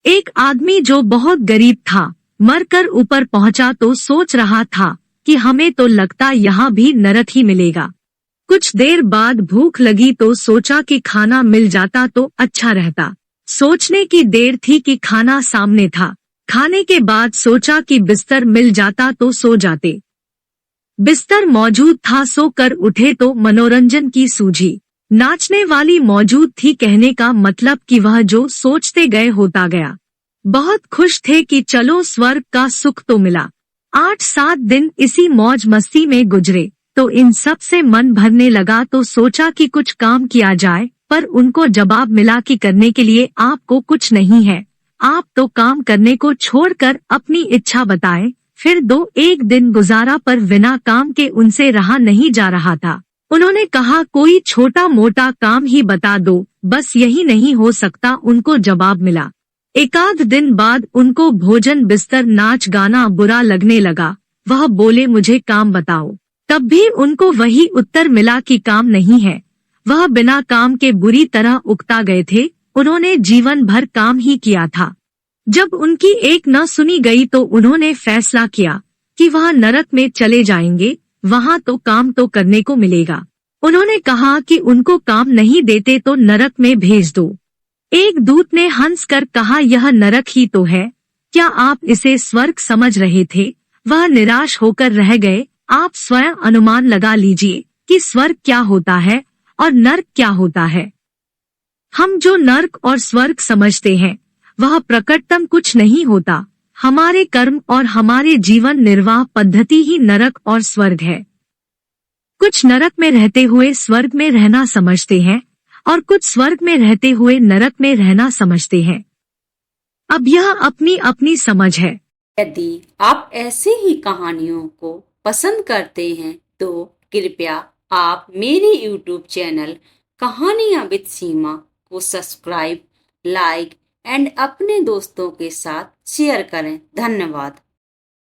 एक आदमी जो बहुत गरीब था, मरकर ऊपर पहुंचा तो सोच रहा था कि हमें तो लगता यहाँ भी नरक ही मिलेगा। कुछ देर बाद भूख लगी तो सोचा कि खाना मिल जाता तो अच्छा रहता। सोचने की देर थी कि खाना सामने था। खाने के बाद सोचा कि बिस्तर मिल जाता तो सो जाते। बिस्तर मौजूद था, सोकर उठे तो मनोरंजन की सूझी। नाचने वाली मौजूद थी, कहने का मतलब कि वह जो सोचते गए होता गया। बहुत खुश थे कि चलो स्वर्ग का सुख तो मिला। 8-7 दिन इसी मौज मस्ती में गुजरे तो इन सब से मन भरने लगा तो सोचा कि कुछ काम किया जाए, पर उनको जवाब मिला कि करने के लिए आपको कुछ नहीं है, आप तो काम करने को छोड़कर अपनी इच्छा बताएं। फिर 2-1 दिन गुजारा पर बिना काम के उनसे रहा नहीं जा रहा था। उन्होंने कहा कोई छोटा मोटा काम ही बता दो, बस यही नहीं हो सकता। उनको जवाब मिला। एकाध दिन बाद उनको भोजन, बिस्तर, नाच गाना बुरा लगने लगा। वह बोले मुझे काम बताओ। तब भी उनको वही उत्तर मिला कि काम नहीं है। वह बिना काम के बुरी तरह उकता गए थे। उन्होंने जीवन भर काम ही किया था। जब उनकी एक न सुनी गई तो उन्होंने फैसला किया कि वह नरक में चले जाएंगे, वहाँ तो काम तो करने को मिलेगा। उन्होंने कहा कि उनको काम नहीं देते तो नरक में भेज दो। एक दूत ने हंसकर कहा यह नरक ही तो है, क्या आप इसे स्वर्ग समझ रहे थे? वह निराश होकर रह गए। आप स्वयं अनुमान लगा लीजिए कि स्वर्ग क्या होता है और नर्क क्या होता है। हम जो नर्क और स्वर्ग समझते हैं वह प्रकटतम कुछ नहीं होता। हमारे कर्म और हमारे जीवन निर्वाह पद्धति ही नरक और स्वर्ग है। कुछ नरक में रहते हुए स्वर्ग में रहना समझते हैं और कुछ स्वर्ग में रहते हुए नरक में रहना समझते हैं। अब यह अपनी अपनी समझ है। यदि आप ऐसे ही कहानियों को पसंद करते हैं तो कृपया आप मेरे YouTube चैनल कहानियां विद सीमा को सब्सक्राइब, लाइक एंड अपने दोस्तों के साथ शेयर करें। धन्यवाद।